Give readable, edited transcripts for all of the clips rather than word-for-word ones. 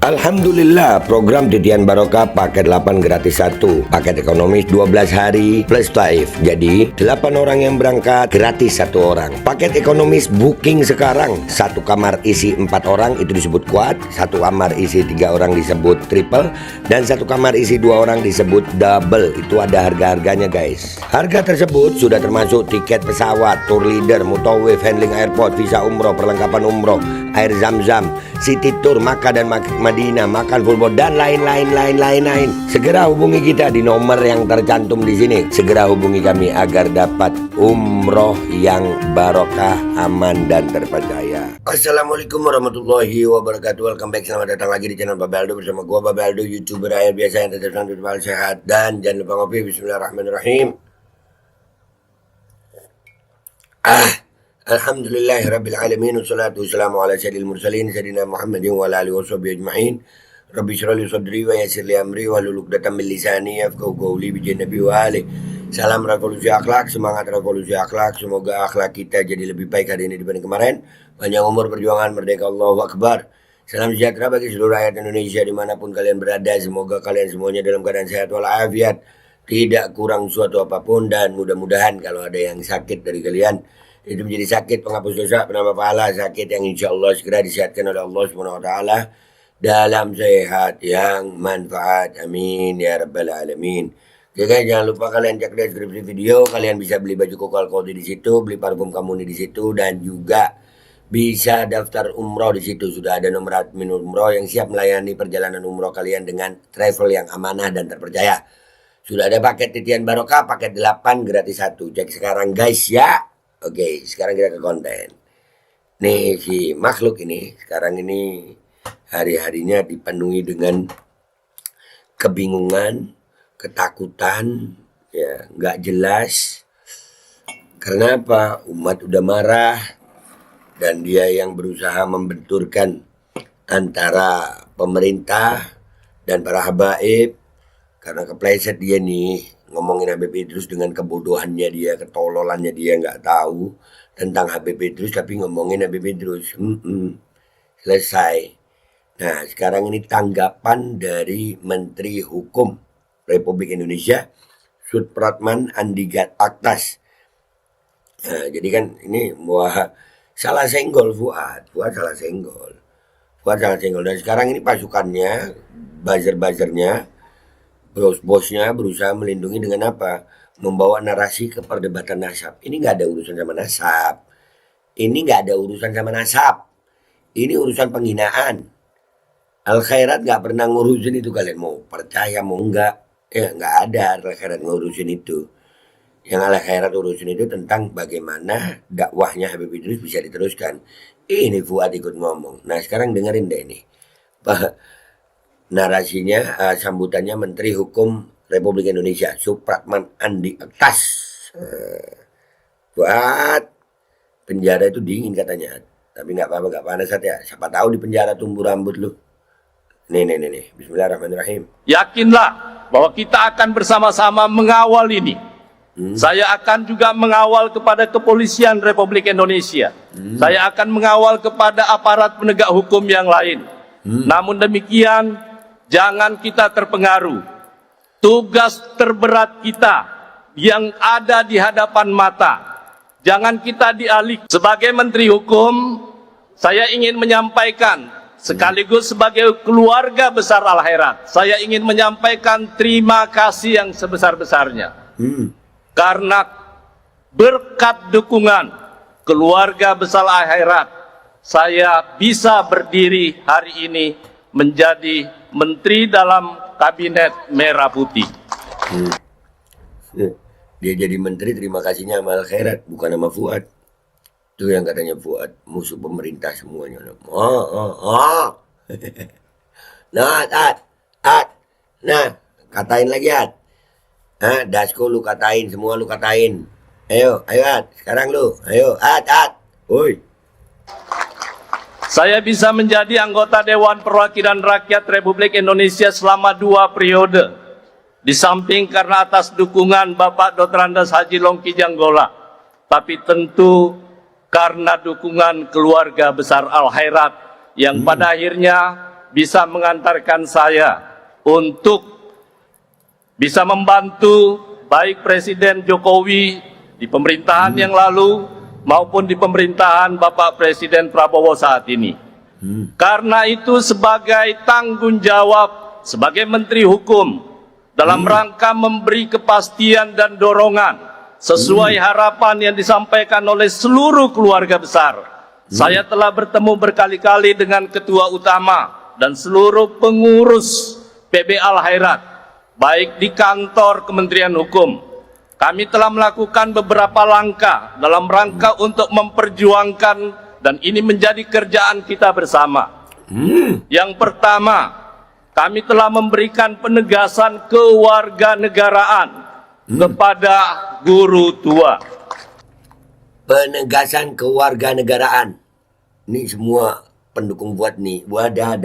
Alhamdulillah, program Titian Barokah paket 8 gratis 1, paket ekonomis 12 hari plus live. Jadi 8 orang yang berangkat gratis 1 orang. Paket ekonomis booking sekarang, 1 kamar isi 4 orang itu disebut quad, 1 kamar isi 3 orang disebut triple, dan 1 kamar isi 2 orang disebut double. Itu ada harga-harganya guys. Harga tersebut sudah termasuk tiket pesawat, tour leader, mutawif, handling airport, visa umroh, perlengkapan umroh, air zam-zam, city tour, Makkah dan Madinah, makan full board, dan lain-lain. Segera hubungi kita di nomor yang tercantum di sini. Segera hubungi kami agar dapat umroh yang barokah, aman dan terpercaya. Assalamualaikum warahmatullahi wabarakatuh. Welcome back, selamat datang lagi di channel Babe Aldo bersama gua Babe Aldo, YouTuber air biasa yang tetap santai, sehat, dan jangan lupa ngopi. Bismillahirrahmanirrahim. Alhamdulillahirabbil alamin, wassalatu wassalamu ala sayyidil mursalin sayyidina Muhammadin wa ala alihi washabihi ajmain. Rabbi shrah li sadri wa yassir li amri wahlul 'uqdatam min lisani yafqahu qawli bi nabi wa ali. Salam revolusi akhlak, semangat revolusi akhlak. Semoga akhlak kita jadi lebih baik hari ini dibanding kemarin. Panjang umur, perjuangan, merdeka, Allahu Akbar. Salam sejahtera bagi seluruh rakyat Indonesia dimanapun kalian berada. Semoga kalian semuanya dalam keadaan sehat walafiat, tidak kurang suatu apapun, dan mudah-mudahan kalau ada yang sakit dari kalian itu menjadi sakit penghapus dosa, penambah pahala, sakit yang insya Allah segera disehatkan oleh Allah Subhanahu wa Ta'ala dalam sehat yang manfaat, amin ya rabbal alamin. Oke guys, jangan lupa kalian cek deskripsi video, kalian bisa beli baju kokal kodi di situ, beli parfum Kamuni di situ, dan juga bisa daftar umroh di situ. Sudah ada nomor admin umroh yang siap melayani perjalanan umroh kalian dengan travel yang amanah dan terpercaya. Sudah ada paket Titian Barokah paket 8 gratis 1. Cek sekarang guys ya. Oke, sekarang kita ke konten. Nih si makhluk ini sekarang ini hari-harinya dipenuhi dengan kebingungan, ketakutan, ya nggak jelas. Karena apa? Umat udah marah dan dia yang berusaha membenturkan antara pemerintah dan para habaib. Karena kepleset dia nih ngomongin Habib Idrus dengan kebodohannya dia, ketololannya dia, nggak tahu tentang Habib Idrus tapi ngomongin Habib Idrus. Selesai. Nah sekarang ini tanggapan dari Menteri Hukum Republik Indonesia Supratman Andi Aktas. Nah, jadi kan ini salah senggol Fuad salah senggol. Dan sekarang ini pasukannya, buzzer-buzzernya, bos-bosnya berusaha melindungi dengan apa? Membawa narasi ke perdebatan nasab. Ini nggak ada urusan sama nasab. Ini urusan penghinaan. Al-Khairat nggak pernah ngurusin itu, kalian mau percaya mau enggak. Ya nggak ada Al-Khairat ngurusin itu. Yang Al-Khairat urusin itu tentang bagaimana dakwahnya Habib Idrus bisa diteruskan. Ini Fuad ikut ngomong. Nah sekarang dengerin deh ini. Narasinya, sambutannya Menteri Hukum Republik Indonesia Supratman Andi Aktas. Buat penjara itu dingin katanya, tapi nggak apa-apa, nggak panas ya. Siapa tahu di penjara tumbuh rambut lu. Nih. Bismillahirrahmanirrahim. Yakinlah bahwa kita akan bersama-sama mengawal ini. Saya akan juga mengawal kepada Kepolisian Republik Indonesia. Saya akan mengawal kepada aparat penegak hukum yang lain. Namun demikian, jangan kita terpengaruh. Tugas terberat kita yang ada di hadapan mata, jangan kita dialihkan. Sebagai Menteri Hukum, saya ingin menyampaikan, sekaligus sebagai keluarga besar Al-Khairat, saya ingin menyampaikan terima kasih yang sebesar-besarnya. Karena berkat dukungan keluarga besar Al-Khairat, saya bisa berdiri hari ini menjadi menteri dalam kabinet merah putih. Dia jadi menteri terima kasihnya sama Al-Khairat, bukan sama Fuad. Itu yang katanya Fuad musuh pemerintah semuanya. Nah, katain lagi Ad. Dasko lu katain, semua lu katain. Ayo Ad, sekarang lu. Ayo Ad. Woi. Saya bisa menjadi anggota Dewan Perwakilan Rakyat Republik Indonesia selama 2 periode. Di samping karena atas dukungan Bapak Dr. Andes Haji Longki Janggola, tapi tentu karena dukungan keluarga besar Al-Khairat yang pada akhirnya bisa mengantarkan saya untuk bisa membantu baik Presiden Jokowi di pemerintahan yang lalu maupun di pemerintahan Bapak Presiden Prabowo saat ini. Karena itu sebagai tanggung jawab sebagai Menteri Hukum dalam rangka memberi kepastian dan dorongan sesuai harapan yang disampaikan oleh seluruh keluarga besar. Saya telah bertemu berkali-kali dengan Ketua Utama dan seluruh pengurus PB Al-Khairat, baik di kantor Kementerian Hukum. Kami telah melakukan beberapa langkah dalam rangka untuk memperjuangkan, dan ini menjadi kerjaan kita bersama. Yang pertama, kami telah memberikan penegasan kewarganegaraan kepada guru tua. Penegasan kewarganegaraan. Ini semua pendukung buat nih. Wadah,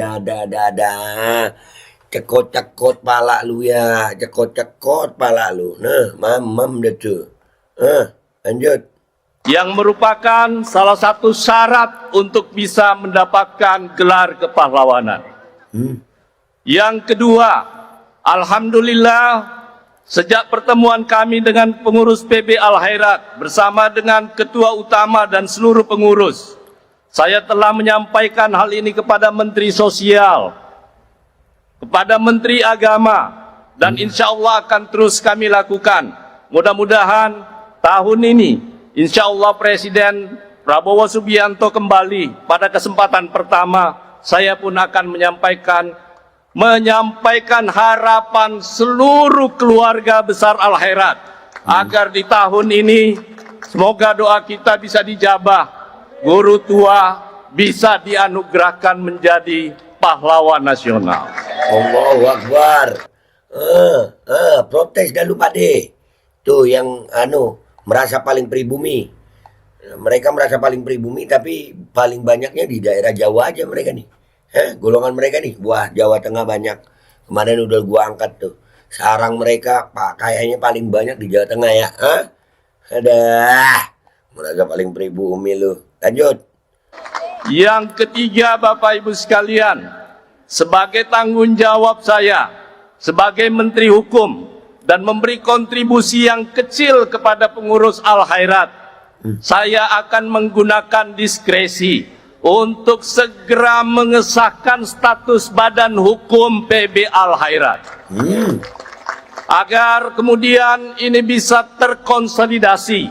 cekot-cekot pala lu ya, cekot-cekot pala lu. Nah, mamam dah tu. Lanjut. Yang merupakan salah satu syarat untuk bisa mendapatkan gelar kepahlawanan. Yang kedua, alhamdulillah sejak pertemuan kami dengan pengurus PB Al-Khairat bersama dengan Ketua Utama dan seluruh pengurus, saya telah menyampaikan hal ini kepada Menteri Sosial, kepada Menteri Agama, dan insya Allah akan terus kami lakukan. Mudah-mudahan tahun ini insya Allah Presiden Prabowo Subianto kembali pada kesempatan pertama, saya pun akan menyampaikan harapan seluruh keluarga besar Al-Khairat agar di tahun ini semoga doa kita bisa dijabah, guru tua bisa dianugerahkan menjadi pahlawan nasional. Allahu Akbar. Protes dah lu pade. Tuh yang merasa paling pribumi. Mereka merasa paling pribumi, tapi paling banyaknya di daerah Jawa aja mereka nih. Golongan mereka nih, wah Jawa Tengah banyak. Kemarin udah gua angkat tuh. Sarang mereka kayaknya paling banyak di Jawa Tengah ya. Mereka paling pribumi lu. Lanjut. Yang ketiga, Bapak Ibu sekalian, sebagai tanggung jawab saya sebagai Menteri Hukum dan memberi kontribusi yang kecil kepada pengurus Al-Khairat, saya akan menggunakan diskresi untuk segera mengesahkan status badan hukum PB Al-Khairat. Agar kemudian ini bisa terkonsolidasi,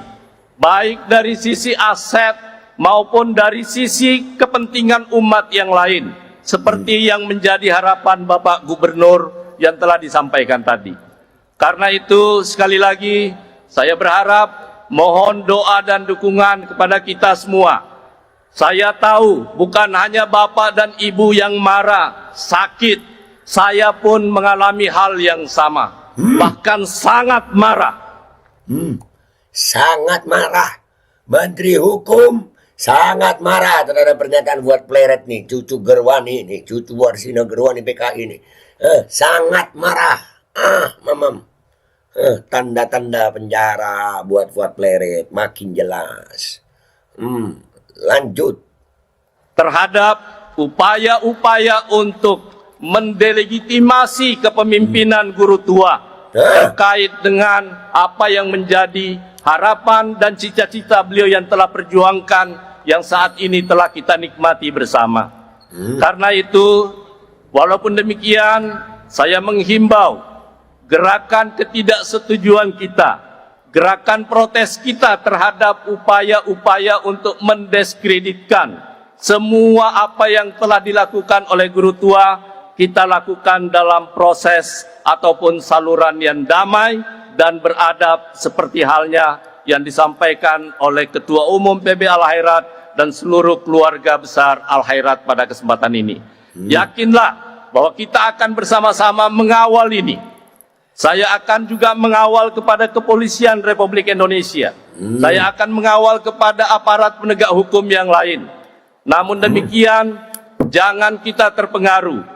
baik dari sisi aset maupun dari sisi kepentingan umat yang lain, seperti yang menjadi harapan Bapak Gubernur yang telah disampaikan tadi. Karena itu sekali lagi saya berharap mohon doa dan dukungan kepada kita semua. Saya tahu bukan hanya Bapak dan Ibu yang marah, sakit. Saya pun mengalami hal yang sama. Bahkan sangat marah. Sangat marah. Menteri Hukum sangat marah terhadap pernyataan buat pleret nih. Cucu Gerwani nih. Cucu Warsina Gerwani PKI nih. Sangat marah. Mamam. Tanda-tanda penjara buat pleret makin jelas. Lanjut. Terhadap upaya-upaya untuk mendelegitimasi kepemimpinan guru tua terkait dengan apa yang menjadi harapan dan cita-cita beliau yang telah perjuangkan, yang saat ini telah kita nikmati bersama. Karena itu, walaupun demikian, saya menghimbau gerakan ketidaksetujuan kita, gerakan protes kita terhadap upaya-upaya untuk mendiskreditkan semua apa yang telah dilakukan oleh guru tua, kita lakukan dalam proses ataupun saluran yang damai dan beradab seperti halnya yang disampaikan oleh Ketua Umum PB Al-Khairat dan seluruh keluarga besar Al-Khairat pada kesempatan ini. Yakinlah bahwa kita akan bersama-sama mengawal ini. Saya akan juga mengawal kepada Kepolisian Republik Indonesia. Saya akan mengawal kepada aparat penegak hukum yang lain. Namun demikian, jangan kita terpengaruh.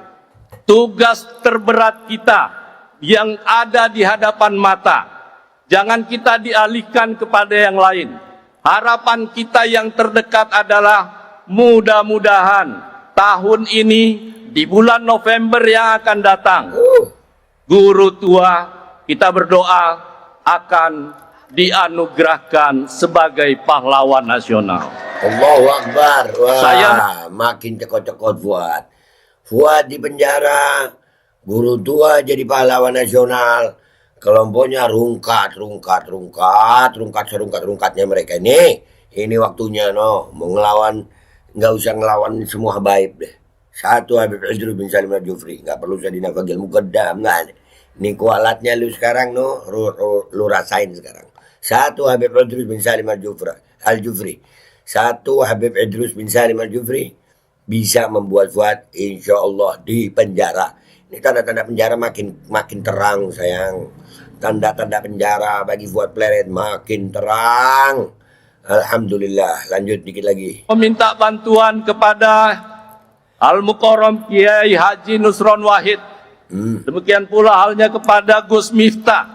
Tugas terberat kita yang ada di hadapan mata, jangan kita dialihkan kepada yang lain. Harapan kita yang terdekat adalah mudah-mudahan tahun ini di bulan November yang akan datang, guru tua kita berdoa akan dianugerahkan sebagai pahlawan nasional. Allahu Akbar. Wah, Saya- makin cekot-cekot Fuad. Fuad di penjara, guru tua jadi pahlawan nasional. Kelompoknya serungkat-rungkatnya mereka ini. Ini waktunya mau ngelawan, nggak usah ngelawan semua habaib deh. Satu Habib Idrus bin Salim Al-Jufri, nggak perlu Sayyidina Fadil Muqaddam, nggak ada. Ini kualatnya lu sekarang lu rasain sekarang. Satu Habib Idrus bin Salim Al-Jufri. Satu Habib Idrus bin Salim Al-Jufri bisa membuat Fuad insya Allah di penjara. Ini tanda-tanda penjara makin terang sayang. Tanda-tanda penjara bagi Fuad Pleret makin terang. Alhamdulillah. Lanjut dikit lagi. Meminta bantuan kepada Al-Mukarram Kiai Haji Nusron Wahid. Demikian pula halnya kepada Gus Miftah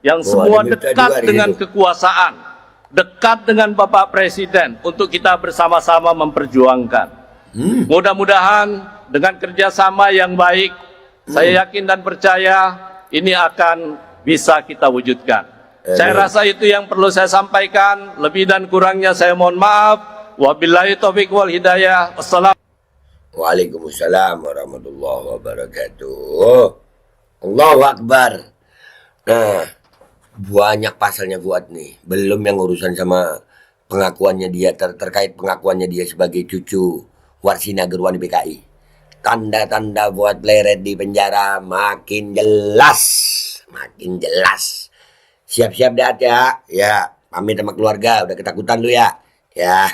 yang semua ada Miftah dekat juga di dengan situ. kekuasaan, dekat dengan Bapak Presiden untuk kita bersama-sama memperjuangkan. Mudah-mudahan dengan kerjasama yang baik, saya yakin dan percaya ini akan bisa kita wujudkan. Saya rasa itu yang perlu saya sampaikan. Lebih dan kurangnya saya mohon maaf. Wabillahi taufiq wal hidayah. Wassalamualaikum. Waalaikumsalam warahmatullahi wabarakatuh. Allahu Akbar. Nah, banyak pasalnya Fuad nih. Belum yang urusan sama pengakuannya dia terkait pengakuannya dia sebagai cucu Warsina Gerwani PKI. Tanda-tanda Fuad Pleret di penjara makin jelas. Makin jelas. Siap-siap dah ya. Ya, pamit sama keluarga. Udah ketakutan lu ya. Ya,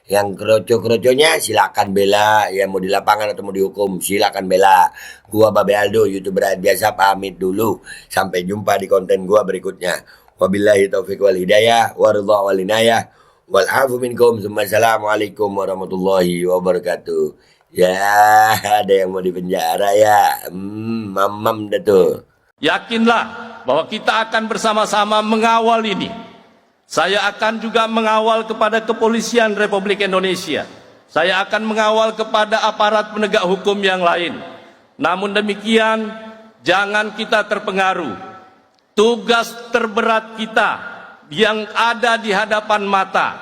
yang kroco-kroconya silakan bela. Ya mau di lapangan atau mau dihukum silakan bela. Gua Babe Aldo, YouTuber biasa pamit dulu. Sampai jumpa di konten gua berikutnya. Wabillahi taufiq wal hidayah waridha wal inayah wal afu minkum. Assalamualaikum warahmatullahi wabarakatuh. Ya, ada yang mau di penjara ya. Mamam dah tuh. Yakinlah bahwa kita akan bersama-sama mengawal ini. Saya akan juga mengawal kepada Kepolisian Republik Indonesia. Saya akan mengawal kepada aparat penegak hukum yang lain. Namun demikian, jangan kita terpengaruh. Tugas terberat kita yang ada di hadapan mata,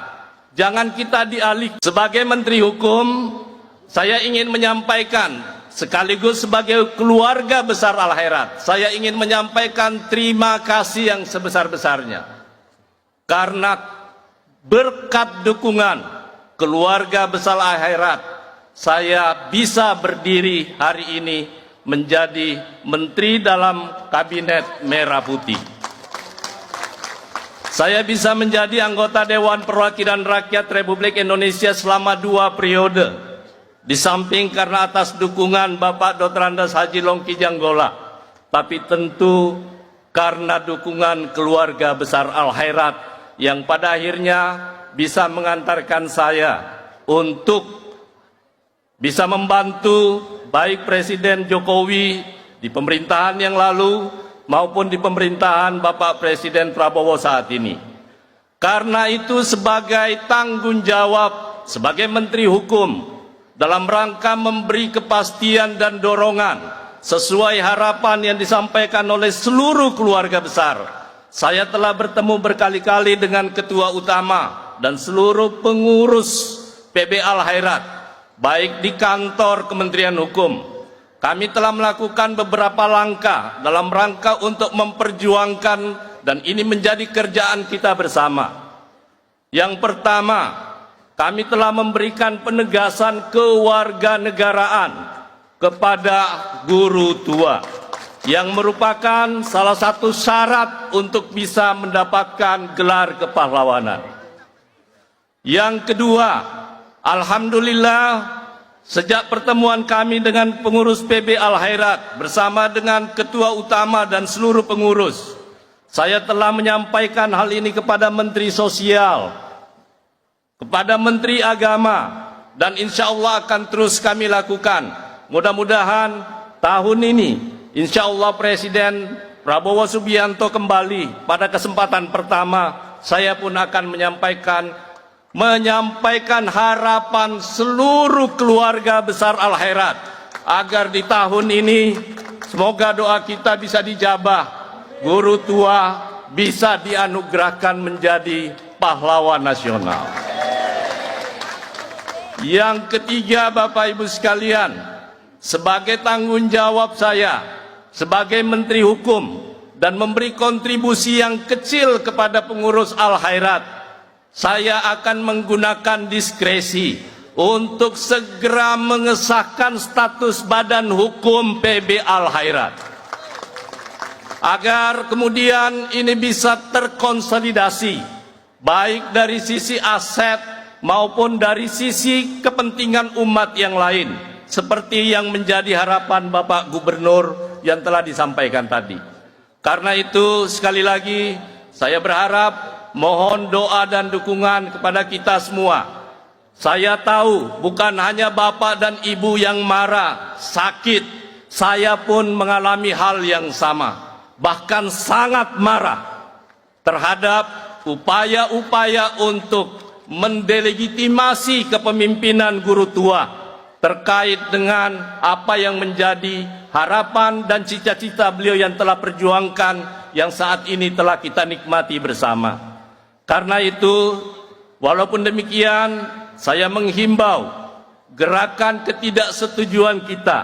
jangan kita dialih. Sebagai Menteri Hukum, saya ingin menyampaikan sekaligus sebagai keluarga besar Al-Khairat, saya ingin menyampaikan terima kasih yang sebesar-besarnya. Karena berkat dukungan keluarga besar Al-Khairat, saya bisa berdiri hari ini menjadi menteri dalam Kabinet Merah Putih. Saya bisa menjadi anggota Dewan Perwakilan Rakyat Republik Indonesia selama 2 periode. Di samping karena atas dukungan Bapak Dr. Andes Haji Longki Janggola, tapi tentu karena dukungan keluarga besar Al-Khairat yang pada akhirnya bisa mengantarkan saya untuk bisa membantu baik Presiden Jokowi di pemerintahan yang lalu maupun di pemerintahan Bapak Presiden Prabowo saat ini. Karena itu sebagai tanggung jawab sebagai Menteri Hukum dalam rangka memberi kepastian dan dorongan sesuai harapan yang disampaikan oleh seluruh keluarga besar, saya telah bertemu berkali-kali dengan Ketua Utama dan seluruh pengurus PB Al-Khairat, baik di kantor Kementerian Hukum. Kami telah melakukan beberapa langkah dalam rangka untuk memperjuangkan dan ini menjadi kerjaan kita bersama. Yang pertama, kami telah memberikan penegasan kewarganegaraan kepada guru tua, yang merupakan salah satu syarat untuk bisa mendapatkan gelar kepahlawanan. Yang kedua, alhamdulillah sejak pertemuan kami dengan pengurus PB Al-Khairat bersama dengan Ketua Utama dan seluruh pengurus, saya telah menyampaikan hal ini kepada Menteri Sosial, kepada Menteri Agama, dan insya Allah akan terus kami lakukan. Mudah-mudahan tahun ini insya Allah Presiden Prabowo Subianto kembali pada kesempatan pertama, saya pun akan menyampaikan harapan seluruh keluarga besar Al-Khairat agar di tahun ini semoga doa kita bisa dijabah, guru tua bisa dianugerahkan menjadi pahlawan nasional. Yang ketiga, Bapak Ibu sekalian, sebagai tanggung jawab saya sebagai Menteri Hukum dan memberi kontribusi yang kecil kepada pengurus Al-Khairat, saya akan menggunakan diskresi untuk segera mengesahkan status badan hukum PB Al-Khairat, agar kemudian ini bisa terkonsolidasi baik dari sisi aset maupun dari sisi kepentingan umat yang lain, seperti yang menjadi harapan Bapak Gubernur yang telah disampaikan tadi. Karena itu sekali lagi saya berharap, mohon doa dan dukungan kepada kita semua. Saya tahu bukan hanya Bapak dan Ibu yang marah, sakit, saya pun mengalami hal yang sama, bahkan sangat marah terhadap upaya-upaya untuk mendelegitimasi kepemimpinan guru tua terkait dengan apa yang menjadi harapan dan cita-cita beliau yang telah perjuangkan, yang saat ini telah kita nikmati bersama. Karena itu, walaupun demikian, saya menghimbau gerakan ketidaksetujuan kita,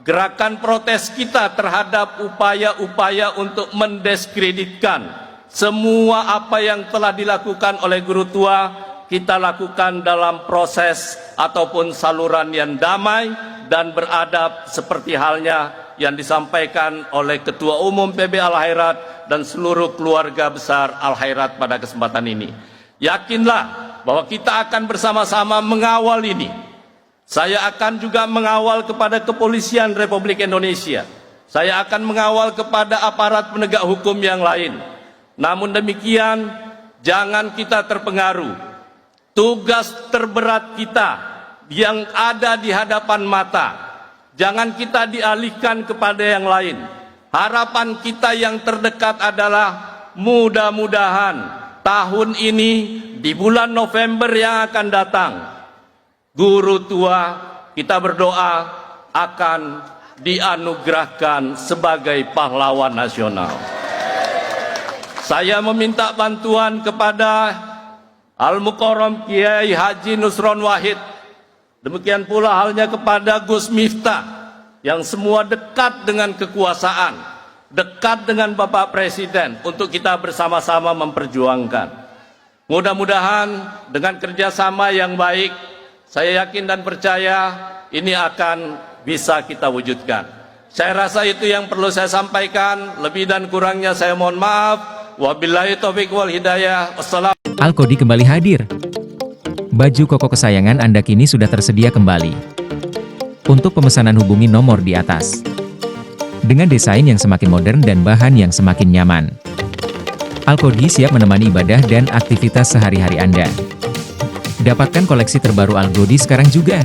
gerakan protes kita terhadap upaya-upaya untuk mendiskreditkan semua apa yang telah dilakukan oleh guru tua, kita lakukan dalam proses ataupun saluran yang damai dan beradab, seperti halnya yang disampaikan oleh Ketua Umum PB Al-Khairat dan seluruh keluarga besar Al-Khairat pada kesempatan ini. Yakinlah bahwa kita akan bersama-sama mengawal ini. Saya akan juga mengawal kepada Kepolisian Republik Indonesia. Saya akan mengawal kepada aparat penegak hukum yang lain. Namun demikian, jangan kita terpengaruh. Tugas terberat kita yang ada di hadapan mata, jangan kita dialihkan kepada yang lain. Harapan kita yang terdekat adalah mudah-mudahan tahun ini di bulan November yang akan datang, guru tua kita berdoa akan dianugerahkan sebagai pahlawan nasional. Saya meminta bantuan kepada Al-Mukarram Kiai Haji Nusron Wahid, demikian pula halnya kepada Gus Miftah, yang semua dekat dengan kekuasaan, dekat dengan Bapak Presiden, untuk kita bersama-sama memperjuangkan. Mudah-mudahan dengan kerjasama yang baik, saya yakin dan percaya ini akan bisa kita wujudkan. Saya rasa itu yang perlu saya sampaikan. Lebih dan kurangnya saya mohon maaf. Wabillahi taufiq wal hidayah. Wassalamualaikum. Alkodi kembali hadir. Baju koko kesayangan Anda kini sudah tersedia kembali. Untuk pemesanan hubungi nomor di atas. Dengan desain yang semakin modern dan bahan yang semakin nyaman, Alkodi siap menemani ibadah dan aktivitas sehari-hari Anda. Dapatkan koleksi terbaru Alkodi sekarang juga.